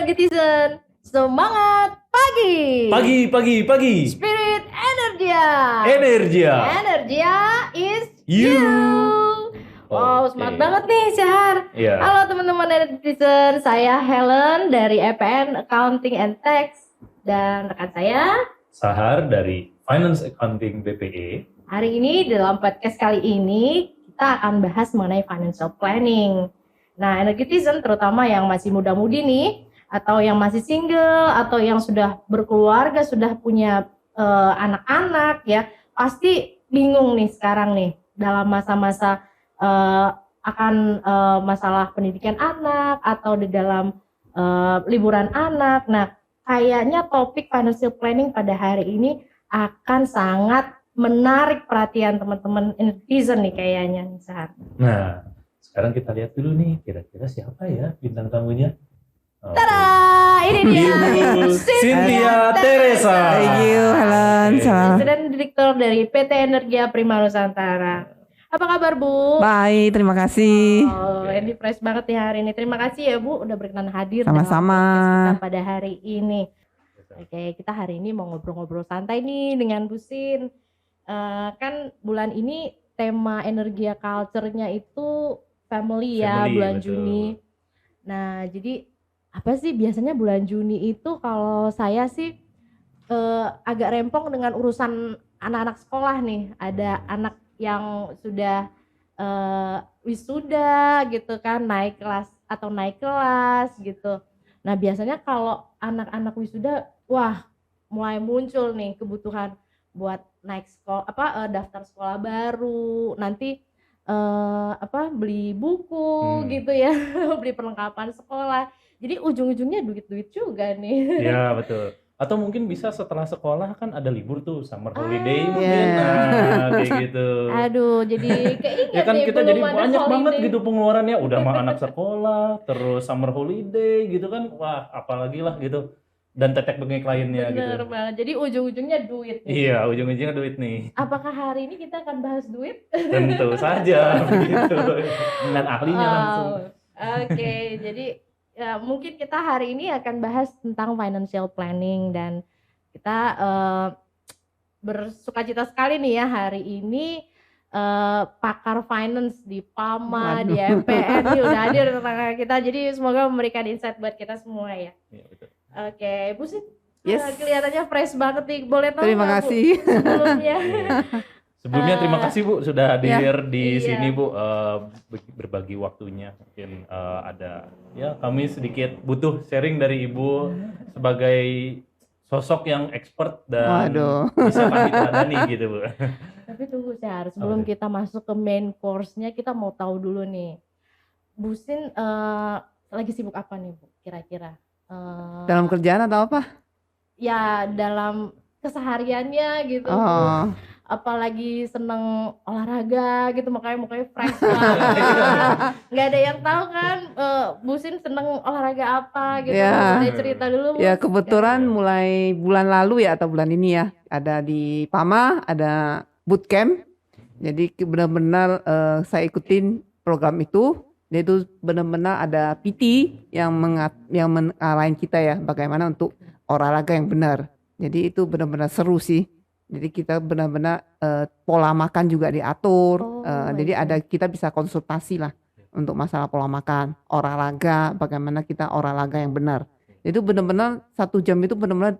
Energetizen, semangat pagi. Pagi. Spirit Energia. Energia is You. Wow, Oke. semangat banget nih Syahar. Iya. Halo teman-teman Energetizen, saya Helen dari EPN Accounting and Tax dan rekan saya Sahar dari Finance Accounting BPE. hari ini dalam podcast kali ini kita akan bahas mengenai financial planning. Nah, Energetizen terutama yang masih muda-mudi nih, atau yang masih single, atau yang sudah berkeluarga, sudah punya anak-anak ya, pasti bingung nih sekarang nih dalam masa-masa akan masalah pendidikan anak atau di dalam liburan anak. Nah, kayaknya topik financial planning pada hari ini akan sangat menarik perhatian teman-teman netizen nih kayaknya nih Sahar. Nah, sekarang kita lihat dulu nih, kira-kira siapa ya bintang tamunya? Oke. Tada! Ini dia Ibu Cynthia Teresa. Thank you, Helen. Oke. Salam. Presiden Direktur dari PT Energia Prima Nusantara. Apa kabar Bu? Baik, terima kasih. Oh, ini fresh banget nih hari ini. Terima kasih ya Bu udah berkenan hadir Sama-sama. dalam podcast kita pada hari ini. Oke, kita hari ini mau ngobrol-ngobrol santai nih dengan Bu Sin. Kan bulan ini tema Energia Culture-nya itu family ya, Family, bulan betul. Juni. Nah, jadi apa sih biasanya bulan Juni itu kalau saya sih agak rempong dengan urusan anak-anak sekolah nih. Ada anak yang sudah wisuda gitu kan, naik kelas gitu. Nah, biasanya kalau anak-anak wisuda, wah mulai muncul nih kebutuhan buat naik sekolah daftar sekolah baru, nanti beli buku gitu ya, beli perlengkapan sekolah. Jadi ujung-ujungnya duit-duit juga nih. Iya, betul. Atau mungkin bisa setelah sekolah kan ada libur tuh, summer holiday mungkin. iya. Nah, kayak gitu. Aduh, jadi keinget Ya kan nih kita belum jadi ada banyak banget holiday. gitu pengeluarannya, udah mah anak sekolah, terus summer holiday gitu kan. Wah, apalagi lah gitu. Dan tetek bengek lainnya Bener gitu. banget. Jadi ujung-ujungnya duit nih. Iya, ujung-ujungnya duit nih. Apakah hari ini kita akan bahas duit? Tentu saja begitu. Dengan ahlinya langsung. Oke, jadi ya, mungkin kita hari ini akan bahas tentang financial planning dan kita bersukacita sekali nih ya hari ini pakar finance di PAMA, di EPN ini udah hadir tengah kita. Jadi semoga memberikan insight buat kita semua ya. Iya, betul. Oke, Bu Sit, Yes. kelihatannya fresh banget nih. Boleh tahu Terima nggak, Bu, kasih. sebelumnya? Sebelumnya terima kasih Bu sudah hadir di Iya. sini Bu, berbagi waktunya. Mungkin ada ya kami sedikit butuh sharing dari Ibu sebagai sosok yang expert dan Waduh. bisa kami teladani gitu Bu. Tapi tunggu Syahar, sebelum Oke. kita masuk ke main course-nya, kita mau tahu dulu nih. Bu Sin lagi sibuk apa nih Bu kira-kira? Dalam kerjaan atau apa? Ya dalam kesehariannya gitu. Oh, Apalagi seneng olahraga gitu, makanya mukanya fresh banget. Nggak ada yang tahu kan Bu Sin seneng olahraga apa gitu. Ya. Boleh cerita dulu Bu. ya kebetulan mulai bulan lalu ya atau bulan ini ya ada di PAMA ada bootcamp. Jadi benar-benar saya ikutin program itu. Itu benar-benar ada PT yang mengarahin kita ya bagaimana untuk olahraga yang benar. Jadi itu benar-benar seru sih. Jadi kita benar-benar pola makan juga diatur. Jadi ada kita bisa konsultasi lah untuk masalah pola makan, olahraga, bagaimana kita olahraga yang benar. Itu benar-benar 1 jam itu benar-benar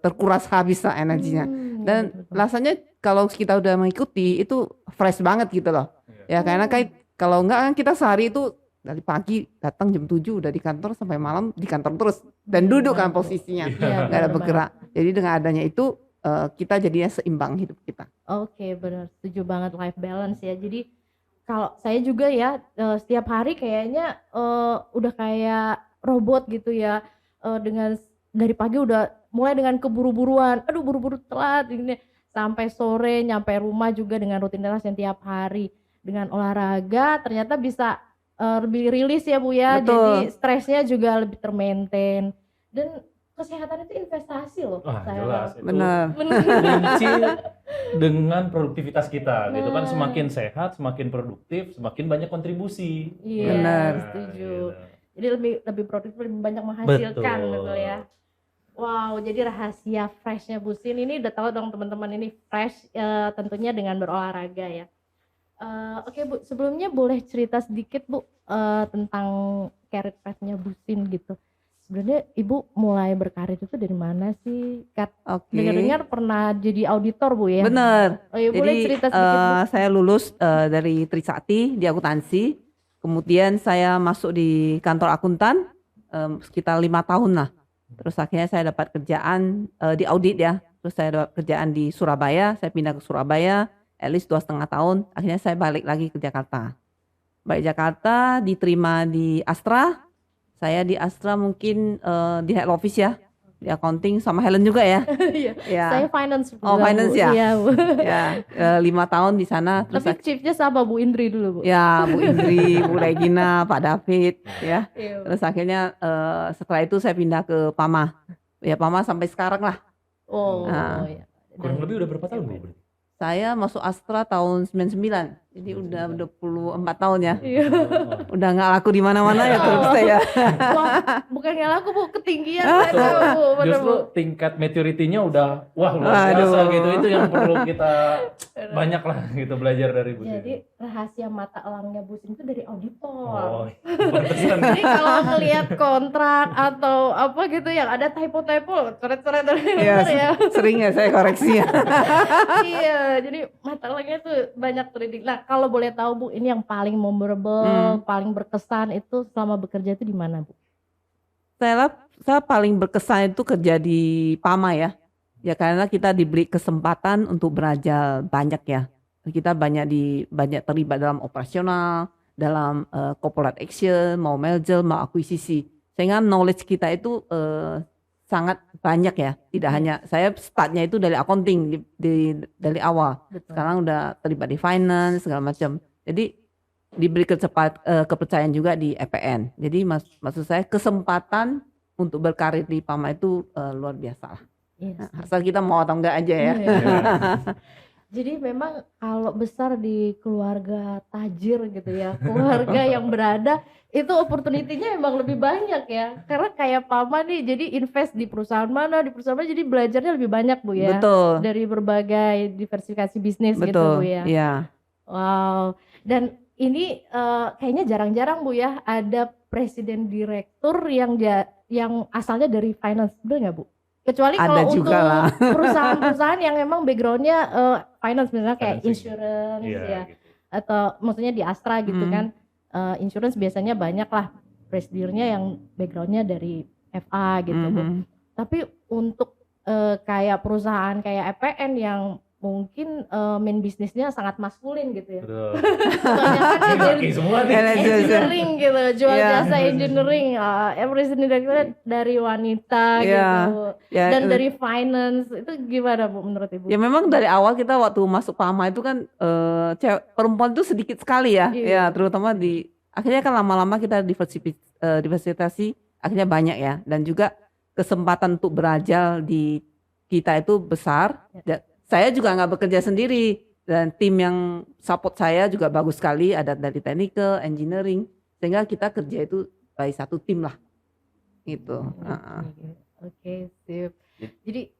terkuras habis lah energinya. Dan rasanya kalau kita udah mengikuti itu fresh banget gitu loh. Ya karena kayak kalau enggak kan kita sehari itu dari pagi datang jam 7 udah di kantor sampai malam di kantor terus dan duduk kan posisinya. Iya, Enggak ada bener bergerak. Jadi dengan adanya itu kita jadinya seimbang hidup kita. Oke, benar, setuju banget, life balance ya. Jadi kalau saya juga ya setiap hari kayaknya udah kayak robot gitu ya, dengan dari pagi udah mulai dengan keburu-buruan, aduh buru-buru telat ini, sampai sore nyampe rumah juga dengan rutinitas yang tiap hari. Dengan olahraga ternyata bisa lebih rilis ya Bu ya, Betul. jadi stresnya juga lebih termaintain dan kesehatan itu investasi loh. Wah, saya jelas rasa. itu. Benar. Kunci dengan produktivitas kita gitu kan, Nah. semakin sehat, semakin produktif, semakin banyak kontribusi. Iya, Benar. setuju. Gitu. Jadi lebih produktif, lebih banyak menghasilkan Betul. gitu ya. Wow, jadi rahasia freshnya Bu Sin ini udah tahu dong teman-teman, ini fresh tentunya dengan berolahraga ya. Oke Bu, sebelumnya boleh cerita sedikit Bu tentang career path-nya Bu Sin gitu. Sebenarnya Ibu mulai berkarir itu dari mana sih? Oke. Dengar-dengar pernah jadi auditor Bu ya? Bener. Oh iya, boleh Jadi cerita sedikit Bu? saya lulus dari Trisakti di akuntansi. Kemudian saya masuk di kantor akuntan sekitar 5 tahun lah. Terus akhirnya saya dapat kerjaan di audit ya. Terus saya dapat kerjaan di Surabaya. Saya pindah ke Surabaya, at least 2,5 tahun. Akhirnya saya balik lagi ke Jakarta. Balik Jakarta, diterima di Astra. Saya di Astra mungkin di head office ya, di accounting, sama Helen juga ya. Iya. Ya. Saya finance Oh, juga, finance Bu. ya? Iya Bu. Ya, 5 tahun di sana. Terus Tapi chiefnya sama Bu Indri dulu Bu. ya Bu Indri, Bu Regina, Pak David, ya. Iya, Bu. Terus akhirnya setelah itu saya pindah ke Pama. Ya Pama sampai sekarang lah. Oh Nah. iya. Kurang lebih udah berapa tahun Bu? berarti? Saya masuk Astra tahun 99. Jadi udah 24 tahun ya. Iya. Udah nggak laku di mana-mana ya terus saya. Wah, bukan nggak laku Bu, ketinggian saya Bu. Bener, Justru Bu. tingkat maturity-nya udah wah luar biasa Aduh. gitu. Itu yang perlu kita banyak lah gitu belajar dari Bu Sin. Jadi rahasia mata elangnya Bu Sin itu dari auditor. Oh, pantesan. Jadi kalau ngelihat kontrak atau apa gitu yang ada typo-typo, coret-coret dari Ya, bener ya. sering ya saya koreksi ya. Iya, jadi mata elangnya tuh banyak terdidik. Nah, kalau boleh tahu Bu, ini yang paling memorable, paling berkesan itu selama bekerja itu di mana Bu? Saya paling berkesan itu kerja di Pama ya. Ya karena kita diberi kesempatan untuk belajar banyak ya. Kita banyak terlibat dalam operasional, dalam corporate action, mau merger, mau akuisisi. Sehingga knowledge kita itu sangat banyak ya. Tidak hanya saya startnya itu dari accounting dari awal. Betul. Sekarang udah terlibat di finance segala macam. Jadi diberi kepercayaan juga di EPN. Jadi maksud saya kesempatan untuk berkarir di Pama itu luar biasa lah. Yes. Asal kita mau atau enggak aja ya. Iya. Jadi memang kalau besar di keluarga tajir gitu ya, keluarga yang berada, itu opportunity-nya emang lebih banyak ya. Karena kayak Pama nih, jadi invest di perusahaan mana, jadi belajarnya lebih banyak Bu ya. Betul. Dari berbagai diversifikasi bisnis gitu Bu Betul. ya. Iya. Wow. Dan ini kayaknya jarang-jarang Bu ya, ada presiden direktur yang asalnya dari finance, bener nggak Bu? Kecuali Ada kalau juga untuk lah. perusahaan-perusahaan yang memang backgroundnya finance, misalnya kayak Financing. insurance Iya, ya, gitu. atau maksudnya di Astra gitu kan, insurance biasanya banyak lah presidirnya yang backgroundnya dari FA gitu Bu. Mhm. Tapi untuk kayak perusahaan kayak EPN yang mungkin main bisnisnya sangat maskulin gitu ya. Betul. Kebanyakan Ini laki semua nih. engineering gitu, jual Iya. jasa engineering, presiden direkturnya dari wanita Iya. gitu, Ya, dan dari finance. Itu gimana Bu menurut Ibu? ya memang dari awal kita waktu masuk Pama itu kan perempuan itu sedikit sekali ya. Iya. Ya terutama akhirnya kan lama-lama kita diversifikasi akhirnya banyak ya, dan juga kesempatan untuk belajar di kita itu besar. Saya juga nggak bekerja sendiri, dan tim yang support saya juga bagus sekali, ada dari technical, engineering, sehingga kita kerja itu by satu tim lah gitu. Oke, sip. Jadi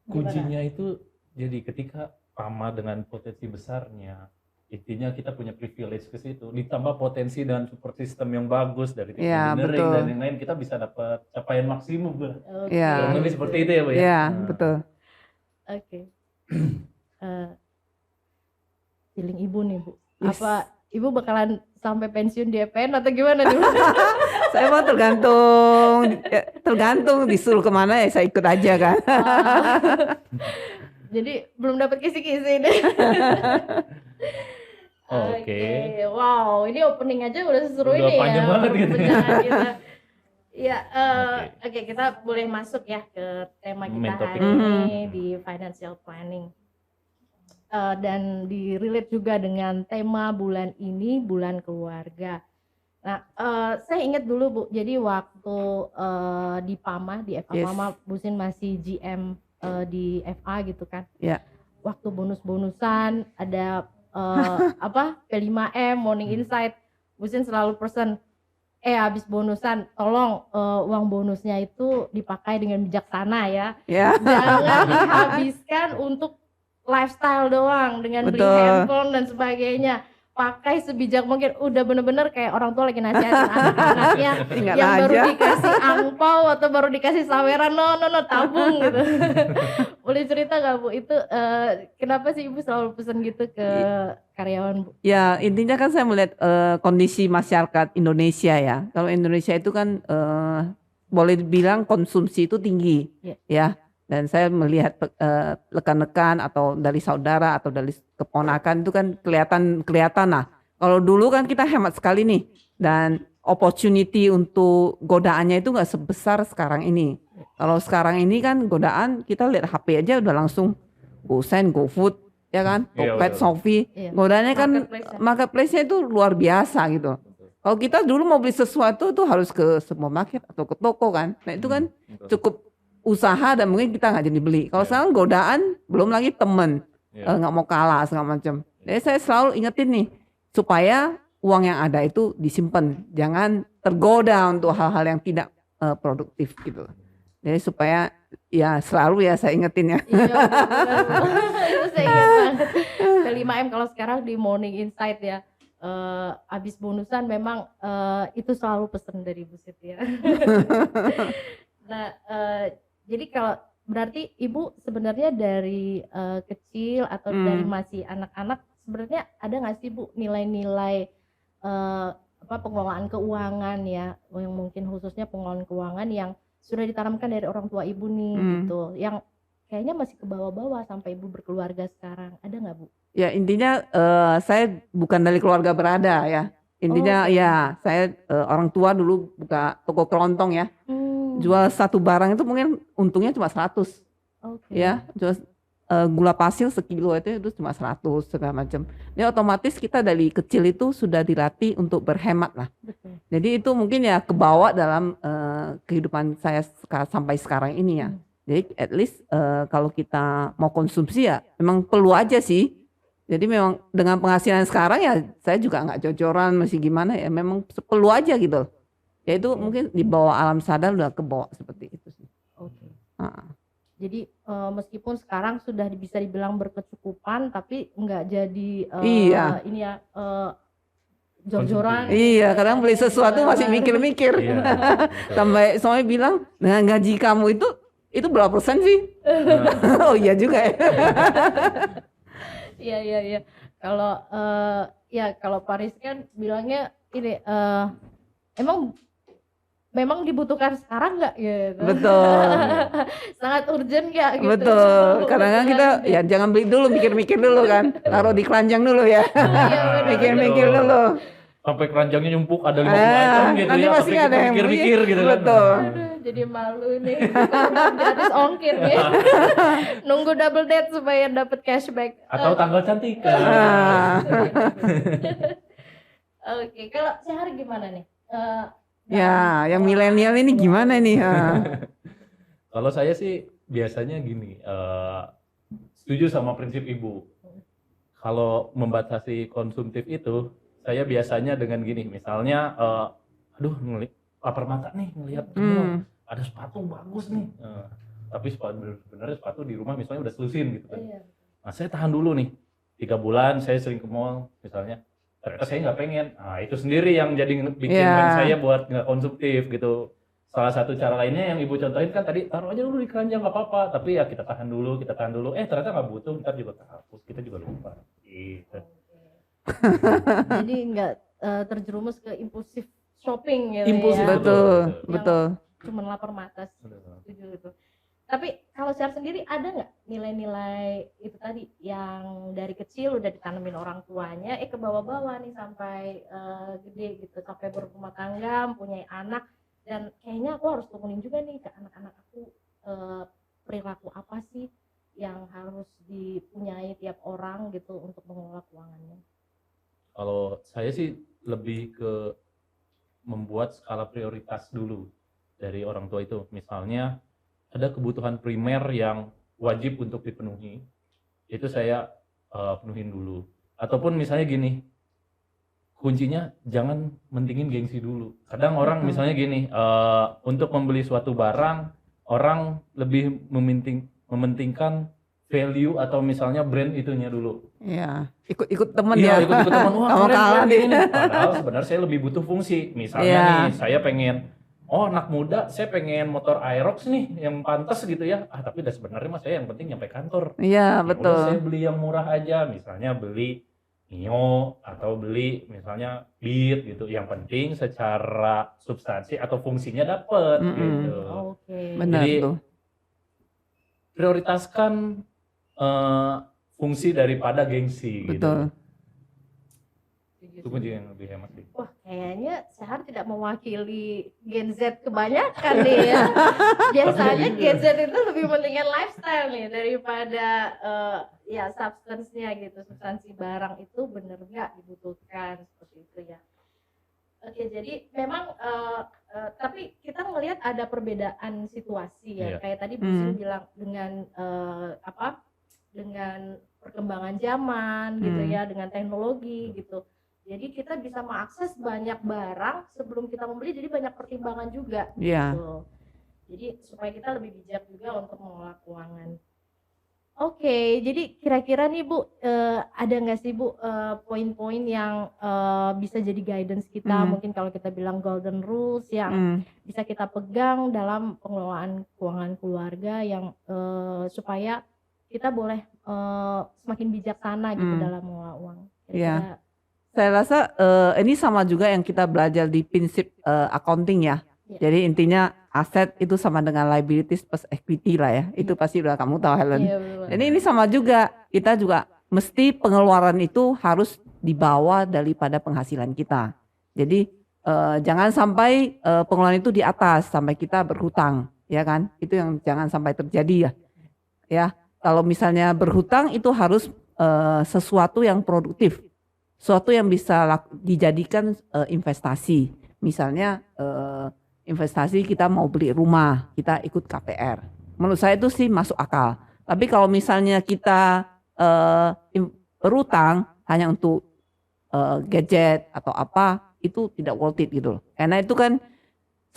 Kuncinya itu jadi ketika Pama dengan potensi besarnya, intinya kita punya privilege ke situ, ditambah potensi dan support system yang bagus dari tim Iya, engineering betul. dan yang lain, kita bisa dapat capaian maksimum Bu. Oke. Iya. Kurang lebih seperti itu ya Bu ya. Iya, Nah, betul. Oke. Feeling Ibu nih Bu, Yes. apa Ibu bakalan sampai pensiun di EPN atau gimana nih Bu? Saya mah tergantung disuruh kemana ya saya ikut aja kan. Jadi belum dapat kisi-kisi deh. Oke. Wow, ini opening aja udah seru Udah ini ya. panjang banget gitu. perbincangan kita. Ya, Oke. oke, kita boleh masuk ya ke tema kita Main topik. hari ini di financial planning. Dan di-relate juga dengan tema bulan ini, bulan keluarga. Nah, saya ingat dulu Bu, jadi waktu di Pama, di FA Yes. Pama, Bu Sin masih GM di FA gitu kan. Ya. Waktu bonus-bonusan ada apa P5M, Morning Insight, Bu Sin selalu pesen habis bonusan tolong uang bonusnya itu dipakai dengan bijaksana ya. Ya, Jangan dihabiskan untuk lifestyle doang dengan beli betul. handphone dan sebagainya. Pakai sebijak mungkin. Udah bener-bener kayak orang tua lagi nasihatin anak-anaknya Ingat yang baru aja. dikasih angpau atau baru dikasih saweran, no tabung gitu. Boleh cerita gak Bu, itu kenapa sih Ibu selalu pesan gitu ke karyawan Bu? Ya, intinya kan saya melihat kondisi masyarakat Indonesia ya. Kalau Indonesia itu kan boleh dibilang konsumsi itu tinggi, ya. Dan saya melihat rekan-rekan atau dari saudara atau dari keponakan itu kan kelihatan lah. Kalau dulu kan kita hemat sekali nih, dan opportunity untuk godaannya itu nggak sebesar sekarang ini. Kalau sekarang ini kan godaan kita lihat HP aja udah langsung GoSend, GoFood, ya kan, Iya, Tokped, betul. Shopee. Iya. Godaannya kan Marketplace-nya. marketplace-nya itu luar biasa gitu. Kalau kita dulu mau beli sesuatu tuh harus ke supermarket atau ke toko kan. Nah itu kan Betul. cukup usaha dan mungkin kita nggak jadi beli. Kalau Iya. sekarang godaan, belum lagi temen Iya. nggak mau kalah segala macam. Jadi saya selalu ingetin nih supaya uang yang ada itu disimpan, jangan tergoda untuk hal-hal yang tidak produktif gitu. Jadi supaya ya selalu ya saya ingetin ya. Iya benar Bu. Itu saya ingat banget. Ke 5M kalau sekarang di Morning Insight ya. Abis bonusan memang itu selalu pesan dari Bu Siti ya. Nah, jadi kalau berarti Ibu sebenarnya dari kecil atau dari masih anak-anak sebenarnya ada nggak sih Bu nilai-nilai pengelolaan keuangan ya, yang mungkin khususnya pengelolaan keuangan yang sudah ditanamkan dari orang tua Ibu nih gitu, yang kayaknya masih ke bawah-bawah sampai Ibu berkeluarga sekarang, ada nggak Bu? Ya intinya saya bukan dari keluarga berada ya. Intinya Oke. ya saya orang tua dulu buka toko kelontong ya. Jual satu barang itu mungkin untungnya cuma 100. Oke. Ya, jual gula pasir sekilo itu cuma 100 segala macam. Ini otomatis kita dari kecil itu sudah dilatih untuk berhemat lah. Betul. Jadi itu mungkin ya kebawa dalam kehidupan saya sampai sekarang ini ya. Jadi at least kalau kita mau konsumsi ya memang perlu aja sih. Jadi memang dengan penghasilan sekarang ya saya juga nggak jojoran masih gimana ya, memang perlu aja gitu. Ya itu mungkin di bawah alam sadar udah kebawa seperti itu sih. Oke. Jadi meskipun sekarang sudah bisa dibilang berkecukupan, tapi nggak jadi Iya. ini ya jor-joran. Iya, kadang beli sesuatu masih mikir-mikir. Iya. Sampai suami bilang, dengan gaji kamu itu berapa persen sih? Oh iya juga ya. Iya. Kalau kalau Paris kan bilangnya ini memang dibutuhkan sekarang nggak gitu. Betul. Sangat urgent nggak gitu. Betul. Kadang-kadang kita ya jangan beli dulu, mikir-mikir dulu kan. Taruh di keranjang dulu ya. Iya, benar. Mikir-mikir dulu. Sampai keranjangnya nyumpuk ada 50 item gitu nanti ya, pasti tapi ada kita yang beli. mikir-mikir gitu kan. Betul. Aduh, jadi malu nih. Gratis ongkir nih. Nunggu double date supaya dapat cashback. Atau tanggal cantik kan. Oke, kalau Syahar gimana nih? Ya, yang milenial ini gimana nih? Kalau saya sih biasanya gini, setuju sama prinsip Ibu. Kalau membatasi konsumtif itu, saya biasanya dengan gini, misalnya, aduh lapar mata nih ngelihat ada sepatu bagus nih, tapi sebenarnya sepatu di rumah misalnya udah selusin gitu kan. Iya. Nah saya tahan dulu nih, 3 bulan saya sering ke mall misalnya, ternyata saya nggak pengen. Nah itu sendiri yang jadi bikin saya buat nggak konsumtif gitu. Salah satu cara lainnya yang Ibu contohin kan tadi, taruh aja dulu di keranjang nggak apa-apa, tapi ya kita tahan dulu, ternyata nggak butuh, ntar juga kehapus, kita juga lupa. Gitu. Jadi nggak terjerumus ke impulsif shopping gitu Impulsif, ya. Betul. Cuman lapar mata, setuju gitu. Tapi kalau Syahar sendiri ada nggak nilai-nilai itu tadi yang dari kecil udah ditanamin orang tuanya, ke bawah-bawah nih sampai gede gitu, sampai berumah tangga, punya anak, dan kayaknya aku harus turunin juga nih ke anak-anak aku, perilaku apa sih yang harus dipunyai tiap orang gitu untuk mengelola keuangannya. Kalau saya sih lebih ke membuat skala prioritas dulu dari orang tua itu. Misalnya ada kebutuhan primer yang wajib untuk dipenuhi, itu saya penuhin dulu. Ataupun misalnya gini, kuncinya jangan mentingin gengsi dulu. Kadang orang misalnya gini, untuk membeli suatu barang, orang lebih mementingkan value atau misalnya brand itunya dulu. Iya, ikut temen Iya, ya. ikut-ikut teman. Wah, Sama keren, kalah keren, nih. gini. Padahal sebenarnya saya lebih butuh fungsi. Misalnya Iya. nih, saya pengen, anak muda, saya pengen motor Aerox nih, yang pantas gitu ya. Tapi udah sebenarnya mas saya yang penting nyampe kantor. Iya, Ya udah saya betul. beli yang murah aja, misalnya beli Mio atau beli misalnya Beat gitu. Yang penting secara substansi atau fungsinya dapet gitu. Oke. Benar Jadi tuh. prioritaskan fungsi daripada gengsi gitu. Betul. Itu kunci yang lebih hemat sih. Wah, kayaknya Syahar tidak mewakili Gen Z kebanyakan nih ya. Biasanya Gen Z itu lebih mentingin lifestyle nih daripada ya substance-nya gitu. Substansi barang itu bener nggak dibutuhkan seperti itu ya. Oke, jadi memang tapi kita melihat ada perbedaan situasi ya. Iya. Kayak tadi Bu Sin bilang dengan dengan perkembangan zaman gitu ya, dengan teknologi gitu. Jadi kita bisa mengakses banyak barang sebelum kita membeli, jadi banyak pertimbangan juga. Iya. Gitu. Jadi supaya kita lebih bijak juga untuk mengelola keuangan. Oke, jadi kira-kira nih Bu, ada nggak sih Bu poin-poin yang bisa jadi guidance kita, mungkin kalau kita bilang golden rules yang bisa kita pegang dalam pengelolaan keuangan keluarga yang supaya kita boleh semakin bijaksana gitu dalam mengelola uang. Iya. Saya rasa ini sama juga yang kita belajar di prinsip accounting ya. Jadi intinya aset itu sama dengan liabilities plus equity lah ya. Itu pasti udah kamu tahu Helen. Jadi ini sama juga. Kita juga mesti pengeluaran itu harus dibawa daripada penghasilan kita. Jadi jangan sampai pengeluaran itu di atas sampai kita berhutang, ya kan? Itu yang jangan sampai terjadi ya. Ya, kalau misalnya berhutang itu harus sesuatu yang produktif. Suatu yang bisa dijadikan investasi. Misalnya investasi kita mau beli rumah, kita ikut KPR. Menurut saya itu sih masuk akal. Tapi kalau misalnya kita berutang hanya untuk gadget atau apa, itu tidak worth it gitu loh. Karena itu kan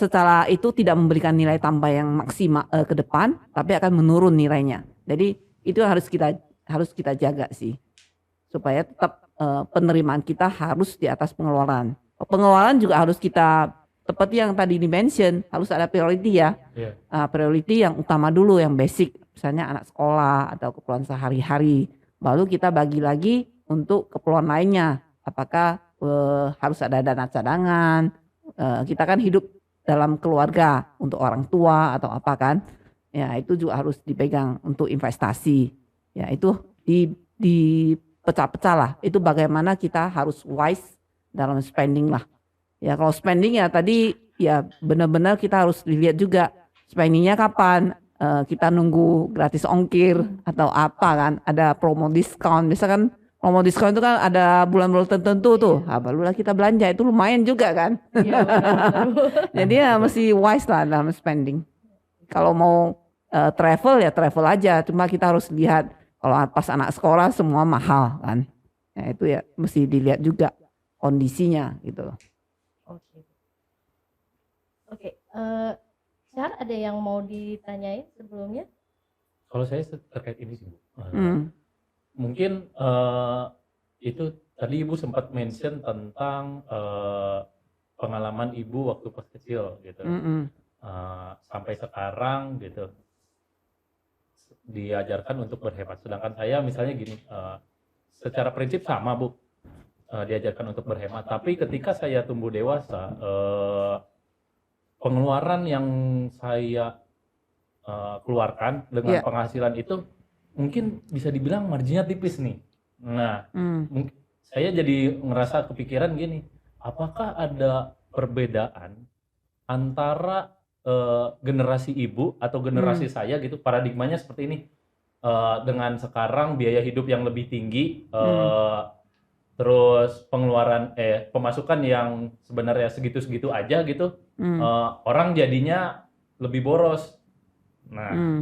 secara itu tidak memberikan nilai tambah yang maksimal ke depan, tapi akan menurun nilainya. Jadi itu harus kita jaga sih, supaya tetap penerimaan kita harus di atas pengeluaran. Pengeluaran juga harus kita, seperti yang tadi di-mention, harus ada priority ya. Priority yang utama dulu, yang basic, misalnya anak sekolah atau keperluan sehari-hari. Baru kita bagi lagi untuk keperluan lainnya. Apakah harus ada dana cadangan? Kita kan hidup dalam keluarga untuk orang tua atau apa kan? Ya itu juga harus dipegang untuk investasi. Ya itu di pecah-pecah lah. Itu bagaimana kita harus wise dalam spending lah. Ya kalau spending ya tadi ya benar-benar kita harus dilihat juga spendingnya kapan. Kita nunggu gratis ongkir atau apa kan. Ada promo diskon. Misalkan promo diskon itu kan ada bulan-bulan tertentu tuh. Barulah kita belanja. Itu lumayan juga kan. Jadi ya mesti wise lah dalam spending. Kalau mau travel ya travel aja. Cuma kita harus lihat. Kalau pas anak sekolah semua mahal kan. Ya itu ya mesti dilihat juga kondisinya gitu loh. Oke. Syahar ada yang mau ditanyain sebelumnya? Kalau saya terkait ini sih Bu. Mungkin itu tadi Ibu sempat mention tentang pengalaman Ibu waktu pas kecil gitu. Sampai sekarang gitu. Diajarkan untuk berhemat. Sedangkan saya misalnya gini, secara prinsip sama Bu, diajarkan untuk berhemat. Tapi ketika saya tumbuh dewasa, pengeluaran yang saya keluarkan dengan penghasilan itu mungkin bisa dibilang marginnya tipis nih. Nah, saya jadi ngerasa kepikiran gini, apakah ada perbedaan antara generasi ibu atau generasi saya gitu, paradigmanya seperti ini, dengan sekarang biaya hidup yang lebih tinggi, terus pengeluaran pemasukan yang sebenarnya segitu-segitu aja gitu, orang jadinya lebih boros. Nah,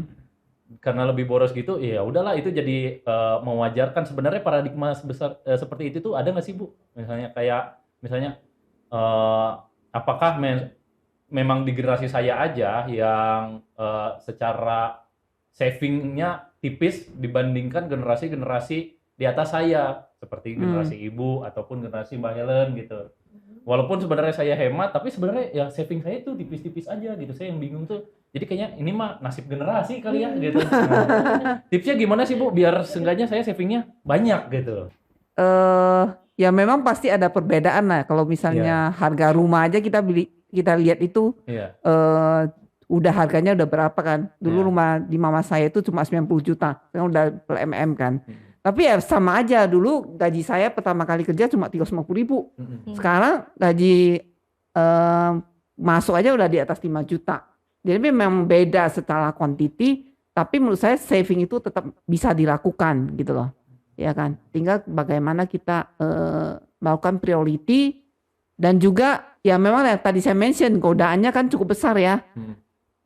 karena lebih boros gitu, ya udahlah itu jadi mewajarkan. Sebenarnya paradigma sebesar seperti itu tuh ada nggak sih Bu? Misalnya kayak Misalnya apakah memang di generasi saya aja yang secara savingnya tipis dibandingkan generasi-generasi di atas saya, seperti generasi ibu ataupun generasi Mbak Helen gitu. Walaupun sebenarnya saya hemat, tapi sebenarnya ya saving saya tuh tipis-tipis aja gitu. Saya yang bingung tuh. Jadi kayaknya ini mah nasib generasi kali ya gitu. Nah, tipsnya gimana sih Bu biar seenggaknya saya savingnya banyak gitu. Ya memang pasti ada perbedaan lah. Kalau misalnya harga rumah aja kita lihat itu Iya. udah harganya udah berapa kan. Dulu Iya. rumah di mama saya itu cuma 90 juta. Sekarang udah per MM kan. Tapi ya sama aja, dulu gaji saya pertama kali kerja cuma 350.000. Sekarang gaji masuk aja udah di atas 5 juta. Jadi memang beda secara quantity, tapi menurut saya saving itu tetap bisa dilakukan gitu loh. Ya kan, tinggal bagaimana kita melakukan priority, dan juga ya memang yang tadi saya mention godaannya kan cukup besar ya.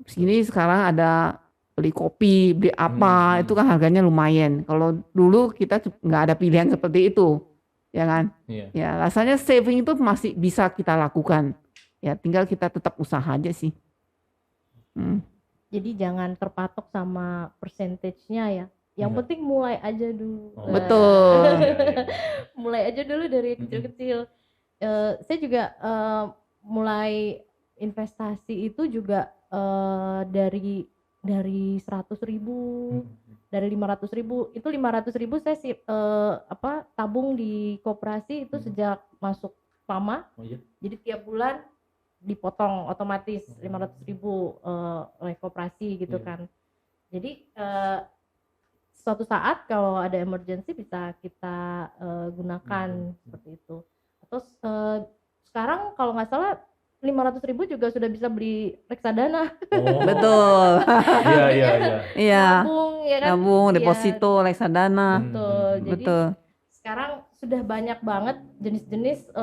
Sini sekarang ada beli kopi, beli apa, itu kan harganya lumayan. Kalau dulu kita nggak ada pilihan seperti itu, ya kan? Ya rasanya saving itu masih bisa kita lakukan. Ya tinggal kita tetap usaha aja sih. Jadi jangan terpatok sama percentage-nya ya. Yang penting mulai aja dulu. Betul. Mulai aja dulu dari kecil-kecil. Saya juga mulai investasi itu juga dari 100.000, dari 500.000. Itu 500.000 saya tabung di koperasi itu sejak masuk PAMA. Jadi tiap bulan dipotong otomatis 500.000 oleh koperasi gitu kan. Jadi suatu saat kalau ada emergency bisa kita gunakan seperti itu. Terus sekarang kalau nggak salah 500.000 juga sudah bisa beli reksadana. Betul. Iya. Nabung ya kan. Nabung, deposito, reksadana. Betul. Jadi sekarang sudah banyak banget jenis-jenis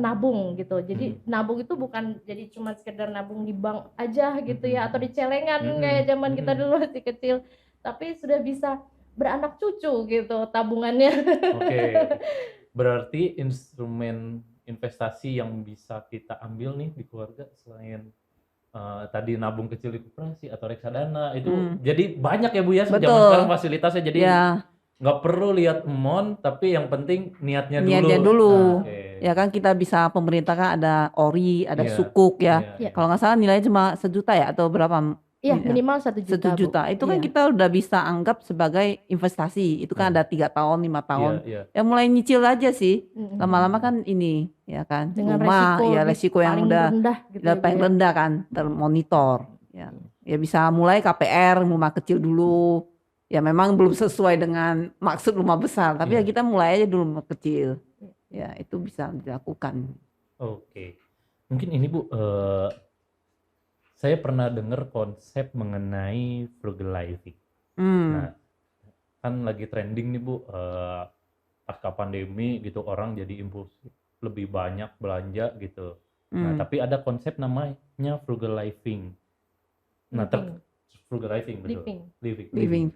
nabung gitu. Jadi nabung itu bukan jadi cuma sekedar nabung di bank aja gitu ya, atau di celengan kayak zaman kita dulu masih kecil. Tapi sudah bisa beranak cucu gitu tabungannya. Oke. Berarti instrumen investasi yang bisa kita ambil nih di keluarga selain tadi nabung kecil di koperasi atau reksadana itu jadi banyak ya Bu ya. Zaman sekarang fasilitasnya jadi nggak perlu lihat amount, tapi yang penting niatnya dulu. Ya kan kita bisa, pemerintah kan ada ORI, ada sukuk ya. Kalau nggak salah nilainya cuma 1 juta ya atau berapa? Iya, minimal 1 juta. 1 juta. Itu kan kita udah bisa anggap sebagai investasi. Itu kan ada 3 tahun, 5 tahun. Ya mulai nyicil aja sih. Lama-lama kan ini ya kan. Dengan rumah resiko yang udah paling rendah kan, termonitor. Ya bisa mulai KPR rumah kecil dulu. Ya memang belum sesuai dengan maksud rumah besar, tapi ya kita mulai aja dulu rumah kecil. Ya itu bisa dilakukan. Oke. Mungkin ini Bu, saya pernah dengar konsep mengenai frugal living. Nah, kan lagi trending nih Bu, pasca pandemi gitu orang jadi impulsif, lebih banyak belanja gitu. Nah, tapi ada konsep namanya frugal living. Nah, frugal living, betul. Living.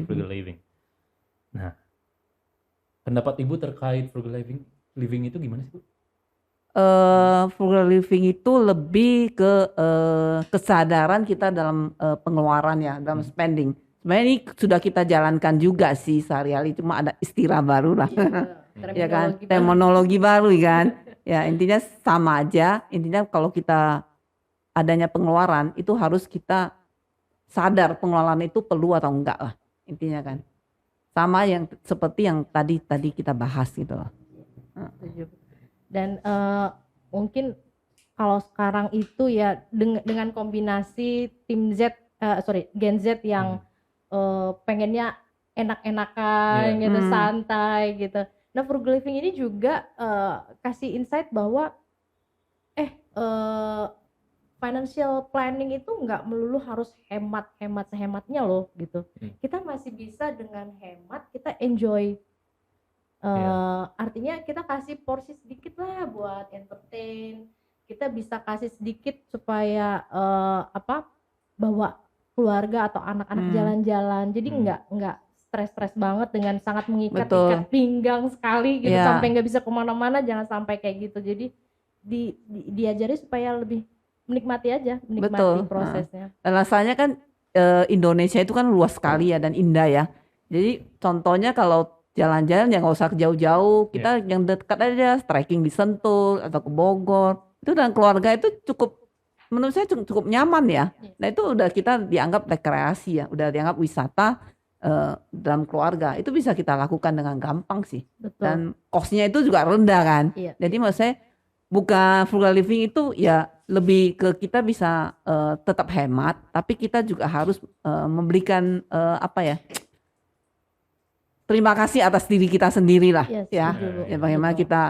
Frugal living. Nah, pendapat Ibu terkait frugal living itu gimana sih Bu? Frugal living itu lebih ke kesadaran kita dalam pengeluaran ya, dalam spending. Sebenarnya ini sudah kita jalankan juga sih sehari-hari, cuma ada istilah baru lah. Ya kan, terminologi baru kan. Ya intinya sama aja. Intinya kalau kita adanya pengeluaran itu harus kita sadar pengelolaan itu perlu atau enggak lah, intinya kan. Sama yang seperti yang tadi kita bahas gitu loh. Dan mungkin kalau sekarang itu ya dengan kombinasi Gen Z yang pengennya enak-enakan gitu, santai gitu. Nah, frugal living ini juga kasih insight bahwa financial planning itu nggak melulu harus hemat sehematnya loh gitu. Kita masih bisa dengan hemat kita enjoy. Artinya kita kasih porsi sedikit lah buat entertain. Kita bisa kasih sedikit supaya bawa keluarga atau anak-anak jalan-jalan. Jadi nggak stres banget dengan sangat mengikat Betul. ikat pinggang sekali gitu Iya. sampai nggak bisa kemana-mana, jangan sampai kayak gitu. Jadi diajari supaya lebih menikmati aja, menikmati Betul. prosesnya. Dan rasanya kan Indonesia itu kan luas sekali ya dan indah ya. Jadi contohnya kalau jalan-jalan ya nggak usah jauh-jauh, kita yang dekat aja, trekking di Sentul atau ke Bogor. Itu dan keluarga itu cukup, menurut saya cukup nyaman ya. Nah itu udah kita dianggap rekreasi ya, udah dianggap wisata dalam keluarga. Itu bisa kita lakukan dengan gampang sih. Betul. Dan cost-nya itu juga rendah kan. Iya. Jadi menurut saya bukan frugal living itu ya lebih ke kita bisa tetap hemat, tapi kita juga harus memberikan apa ya, terima kasih atas diri kita sendiri lah Yes, ya. setuju, Bu. Ya bagaimana Betul. kita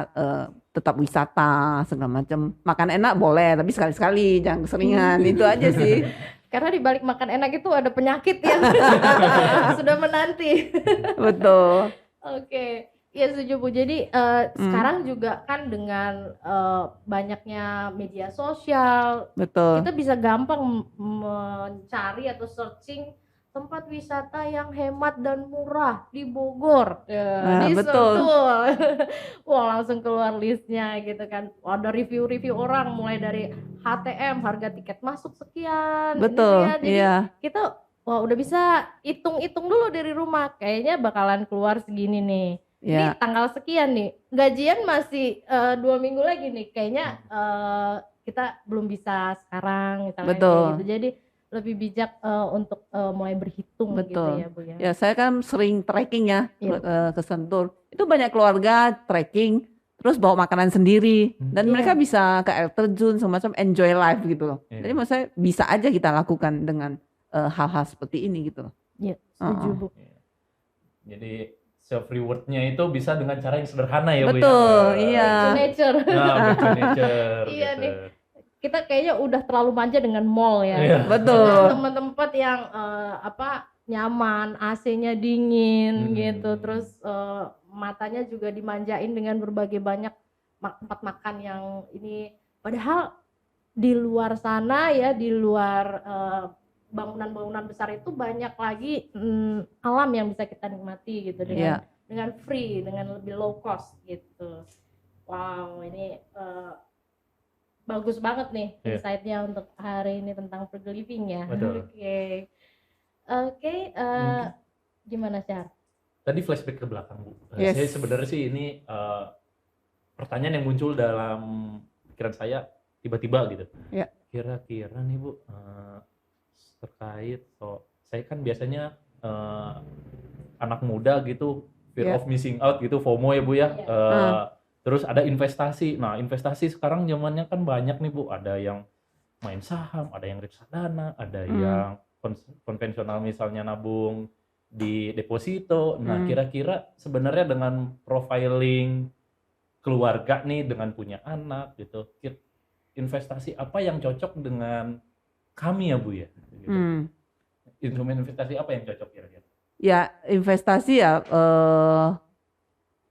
tetap wisata segala macam. Makan enak boleh, tapi sekali-sekali jangan keseringan. Itu aja sih. Karena di balik makan enak itu ada penyakit yang sudah menanti. Betul. Oke, ya setuju Bu. Jadi sekarang juga kan dengan banyaknya media sosial, Betul. kita bisa gampang mencari atau searching tempat wisata yang hemat dan murah di Bogor, di betul. Sentul. Wah langsung keluar listnya gitu kan. Ada review-review orang mulai dari HTM, harga tiket masuk sekian. Betul. Gitu ya. Jadi Iya. kita wah udah bisa hitung-hitung dulu dari rumah. Kayaknya bakalan keluar segini nih. Ini Ya. tanggal sekian nih. Gajian masih 2 minggu lagi nih. Kayaknya kita belum bisa sekarang misalnya Betul. kayak gitu. Jadi lebih bijak untuk mulai berhitung gitu Betul. ya Bu ya. Ya saya kan sering trekking ya Iya. ke Sentul. Itu banyak keluarga trekking, terus bawa makanan sendiri dan Iya. mereka bisa ke air terjun semacam enjoy life gitu loh. Iya. Jadi menurut saya bisa aja kita lakukan dengan hal-hal seperti ini gitu loh. Iya, setuju Bu. Jadi self rewardnya itu bisa dengan cara yang sederhana ya Bu ya. Betul, iya. To nature. Nah, back to nature. Iya gitu. nih. Kita kayaknya udah terlalu manja dengan mall ya. Iya. Betul. Dengan tempat-tempat yang nyaman, AC-nya dingin gitu, terus matanya juga dimanjain dengan berbagai banyak tempat makan yang ini. Padahal di luar sana ya, di luar bangunan-bangunan besar itu banyak lagi alam yang bisa kita nikmati gitu dengan free, dengan lebih low cost gitu. Wow, ini bagus banget nih insight-nya untuk hari ini tentang frugal living ya. Betul. Oke, gimana Syar? Tadi flashback ke belakang Bu. Yes. Saya sebenarnya sih ini pertanyaan yang muncul dalam pikiran saya tiba-tiba gitu. Ya. Kira-kira nih Bu terkait saya kan biasanya anak muda gitu fear of missing out gitu, FOMO ya Bu ya. Terus ada investasi. Nah, investasi sekarang zamannya kan banyak nih Bu. Ada yang main saham, ada yang reksadana, ada yang konvensional misalnya nabung di deposito. Nah, kira-kira sebenarnya dengan profiling keluarga nih, dengan punya anak gitu, investasi apa yang cocok dengan kami ya Bu ya? Gitu. Instrumen investasi apa yang cocok kira-kira? Ya, investasi ya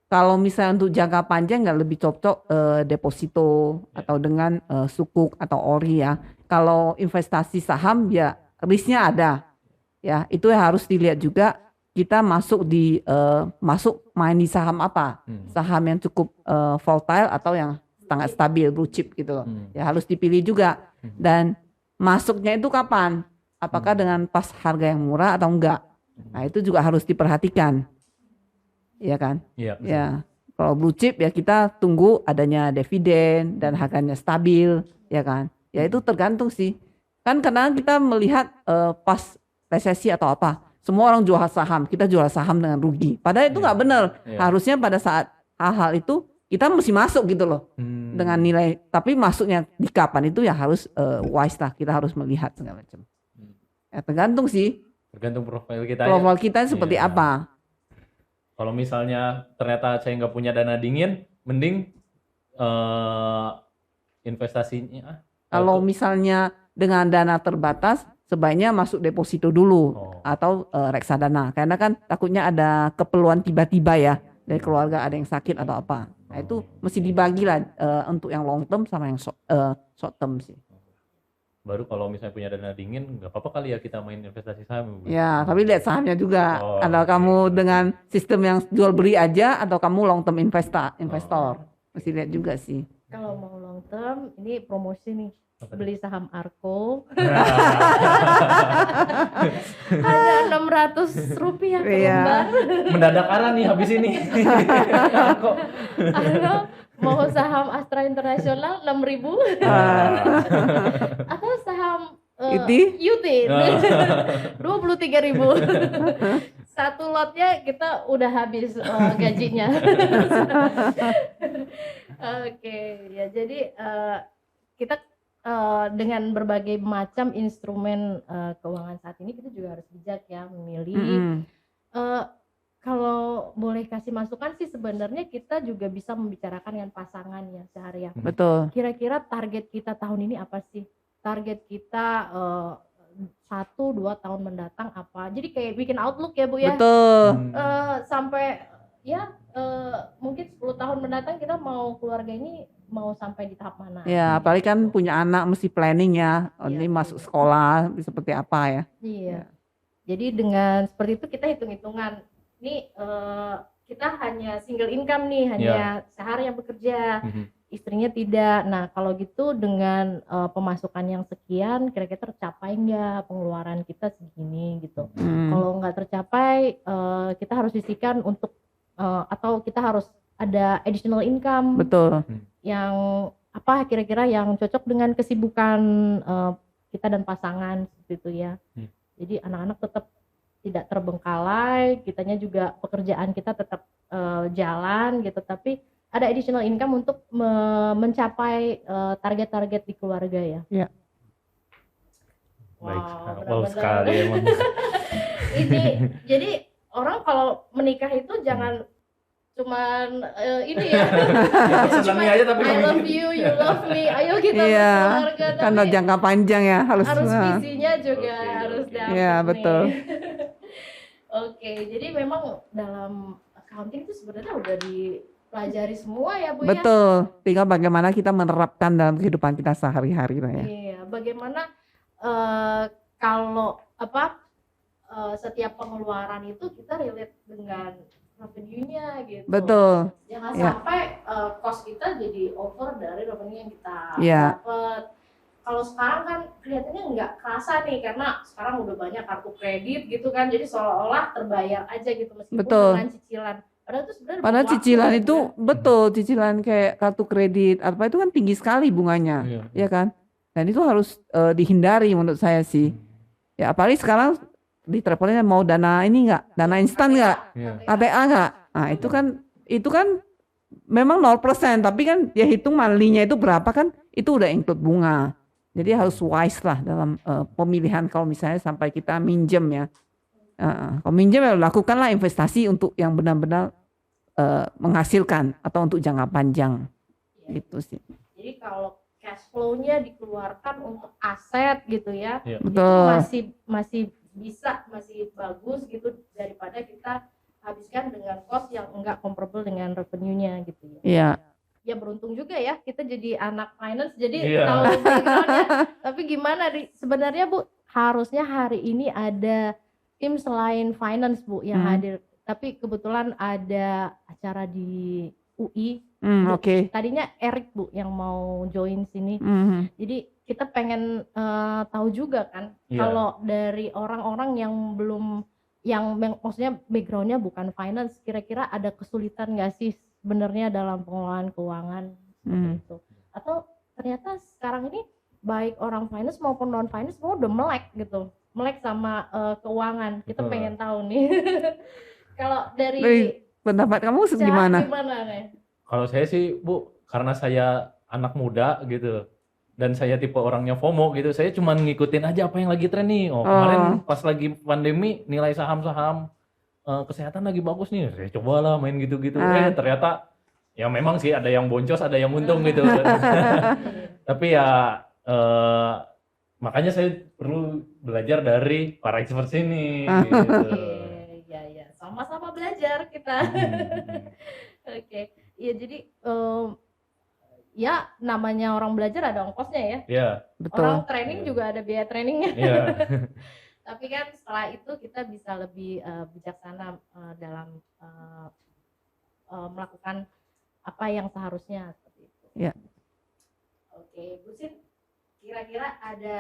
kalau misalnya untuk jangka panjang nggak lebih cocok deposito atau dengan sukuk atau ori ya. Kalau investasi saham ya risknya ada. Ya, itu yang harus dilihat juga kita masuk main di saham apa. Saham yang cukup volatile atau yang sangat stabil, blue chip gitu loh. Ya harus dipilih juga. Dan masuknya itu kapan? Apakah dengan pas harga yang murah atau enggak? Nah, itu juga harus diperhatikan. Iya kan? Iya. Ya, kalau blue chip ya kita tunggu adanya dividen dan harganya stabil, ya kan? Ya itu tergantung sih. Kan karena kita melihat pas resesi atau apa, semua orang jual saham, kita jual saham dengan rugi. Padahal itu nggak benar. Harusnya pada saat hal-hal itu kita mesti masuk gitu loh, dengan nilai. Tapi masuknya di kapan itu ya harus wise lah. Kita harus melihat segala macam. Ya tergantung sih. Tergantung profil kita. Profil kita seperti apa. Kalau misalnya ternyata saya nggak punya dana dingin, mending investasinya. Kalau misalnya dengan dana terbatas, sebaiknya masuk deposito dulu atau reksadana. Karena kan takutnya ada keperluan tiba-tiba ya dari keluarga, ada yang sakit atau apa. Nah itu mesti dibagi lah untuk yang long term sama yang short term sih. Baru kalau misalnya punya dana dingin, nggak apa-apa kali ya kita main investasi saham. Ya, tapi lihat sahamnya juga. Oh, Ada oke, kamu oke. dengan sistem yang jual beli aja atau kamu long term investor. Mesti lihat juga sih. Kalau mau long term, ini promosi nih. Apa tuh? Beli saham Arko hanya Rp600 per Iya. lembar. Mendadak arah nih habis ini. Kok? Atau mau saham Astra Internasional 6.000 atau saham UT 23.000. Satu lotnya kita udah habis gajinya. Oke, ya jadi kita dengan berbagai macam instrumen keuangan saat ini kita juga harus bijak ya memilih. Eh, kalau boleh kasih masukan sih sebenarnya kita juga bisa membicarakan dengan pasangan ya sehari-hari. Betul. Kira-kira target kita tahun ini apa sih? Target kita 1-2 tahun mendatang apa? Jadi kayak bikin outlook ya Bu ya. Betul. Sampai ya mungkin 10 tahun mendatang kita mau keluarga ini mau sampai di tahap mana? Ya, apalagi kan punya anak mesti planning ya. Oh, Iya, ini masuk betul. sekolah seperti apa ya. Iya. Jadi dengan seperti itu kita hitung-hitungan. Ini kita hanya single income nih, hanya sehari yang bekerja, istrinya tidak. Nah kalau gitu dengan pemasukan yang sekian, kira-kira tercapai nggak pengeluaran kita segini gitu. Kalau nggak tercapai, kita harus sisihkan untuk atau kita harus ada additional income. Betul. Yang apa kira-kira yang cocok dengan kesibukan kita dan pasangan seperti itu ya. Jadi anak-anak tetap tidak terbengkalai, kitanya juga pekerjaan kita tetap jalan gitu, tapi ada additional income untuk mencapai target-target di keluarga ya. Iya. Baik, Wow, wow benar-benar. sekali emang. Ini jadi orang kalau menikah itu jangan cuman ini ya. Senangnya aja tapi I love you, you love me. Ayo kita berkeluarga, karena tapi jangka panjang ya harus visinya juga Oke, harus oke. dapet Iya, nih. betul. Oke, jadi memang dalam accounting itu sebenarnya udah dipelajari semua ya Bu ya. Betul. Tinggal bagaimana kita menerapkan dalam kehidupan kita sehari-hari lah ya. Iya, bagaimana kalau setiap pengeluaran itu kita relate dengan revenue-nya gitu. Betul. Jangan Iya. sampai cost kita jadi over dari revenue yang kita Iya. dapat. Kalau sekarang kan kelihatannya nggak kerasa nih karena sekarang udah banyak kartu kredit gitu kan, jadi seolah-olah terbayar aja gitu meskipun Betul. dengan cicilan. Padahal itu sebenarnya Padahal butuh cicilan waktu, itu ya. betul, cicilan kayak kartu kredit apa itu kan tinggi sekali bunganya, Iya. ya kan? Dan itu harus dihindari menurut saya sih. Ya apalagi sekarang di travelnya mau dana ini enggak, dana instan enggak, Iya. ATA enggak. Nah, itu kan memang 0%, tapi kan dia hitung monthly-nya itu berapa kan, itu udah include bunga. Jadi harus wise lah dalam pemilihan kalau misalnya sampai kita minjem ya. Kalau minjem ya lakukanlah investasi untuk yang benar-benar menghasilkan atau untuk jangka panjang. Iya. Gitu sih. Jadi kalau cash flow-nya dikeluarkan untuk aset gitu ya, Iya. itu Betul. masih bagus gitu daripada kita habiskan dengan cost yang enggak comparable dengan revenue-nya gitu ya. Iya. Ya beruntung juga ya kita jadi anak finance jadi Iya. tahu background-nya. Tapi gimana sebenarnya Bu, harusnya hari ini ada tim selain finance Bu yang hadir. Tapi kebetulan ada acara di UI. Oke. Tadinya Erik Bu yang mau join sini. Jadi kita pengen tahu juga kan Iya. kalau dari orang-orang yang belum maksudnya backgroundnya bukan finance, kira-kira ada kesulitan nggak sih sebenarnya dalam pengelolaan keuangan seperti itu? Atau ternyata sekarang ini baik orang finance maupun non finance semua udah melek sama keuangan. Kita Betul. pengen tahu nih. Kalau dari Pendapat kamu Syah, gimana? nih? Kalau saya sih Bu, karena saya anak muda gitu dan saya tipe orangnya FOMO gitu, saya cuma ngikutin aja apa yang lagi tren nih. Kemarin pas lagi pandemi nilai saham-saham kesehatan lagi bagus nih, saya cobalah main gitu-gitu. Ternyata ya memang sih ada yang boncos, ada yang untung gitu. Tapi ya makanya saya perlu belajar dari para expert sini. Gitu. Iya, sama-sama belajar kita. Oke, iya jadi ya namanya orang belajar ada ongkosnya ya. Ya, Orang Betul. training juga ada biaya trainingnya. ya. Tapi kan setelah itu kita bisa lebih bijaksana dalam melakukan apa yang seharusnya seperti itu. Ya. Oke, Bu Sin, kira-kira ada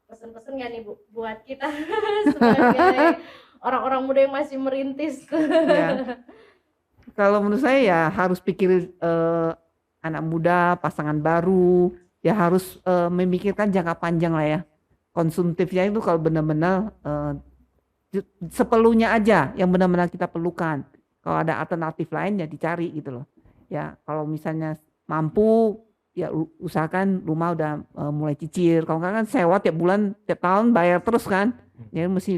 pesan-pesan nggak nih Bu buat kita sebagai orang-orang muda yang masih merintis? Ya. Kalau menurut saya ya harus pikir anak muda, pasangan baru, ya harus memikirkan jangka panjang lah ya. Konsumtifnya itu kalau benar-benar seperlunya aja yang benar-benar kita perlukan. Kalau ada alternatif lain ya dicari gitu loh. Ya kalau misalnya mampu ya usahakan rumah udah mulai cicil. Kalau nggak kan sewa tiap bulan, tiap tahun bayar terus kan. Jadi mesti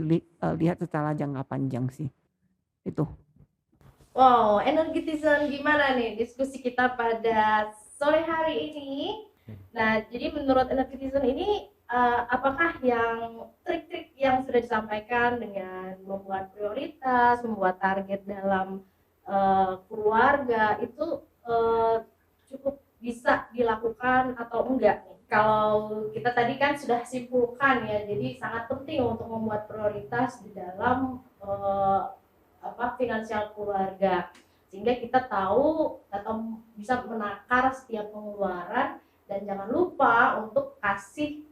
lihat secara jangka panjang sih. Itu. Wow, Energetizen, gimana nih diskusi kita pada sore hari ini? Nah, jadi menurut Energetizen ini apakah yang trik-trik yang sudah disampaikan dengan membuat prioritas, membuat target dalam keluarga itu cukup bisa dilakukan atau enggak nih? Kalau kita tadi kan sudah simpulkan ya, jadi sangat penting untuk membuat prioritas di dalam finansial keluarga, sehingga kita tahu atau bisa menakar setiap pengeluaran, dan jangan lupa untuk kasih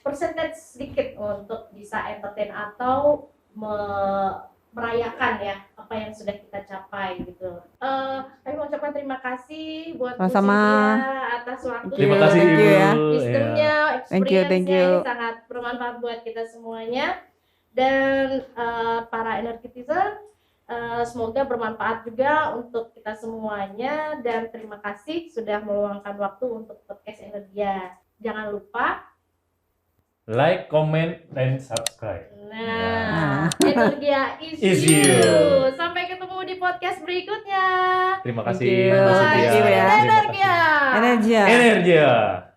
persentage sedikit untuk bisa entertain atau merayakan ya apa yang sudah kita capai gitu. Kami mengucapkan terima kasih buat Bu Sama-sama. Cynthia atas waktunya. Terima kasih Thank Ibu. you ya. Wisdomnya, Thank you, experience-nya thank you. ini sangat bermanfaat buat kita semuanya. Dan para Energetizen, semoga bermanfaat juga untuk kita semuanya, dan terima kasih sudah meluangkan waktu untuk podcast Energia. Jangan lupa Like, comment, dan subscribe. Nah, Energia is Is you. you. Sampai ketemu di podcast berikutnya. Terima Thank kasih you. Mbak Thank Cynthia. you ya. Terima kasih. Energia. Energia. Energia.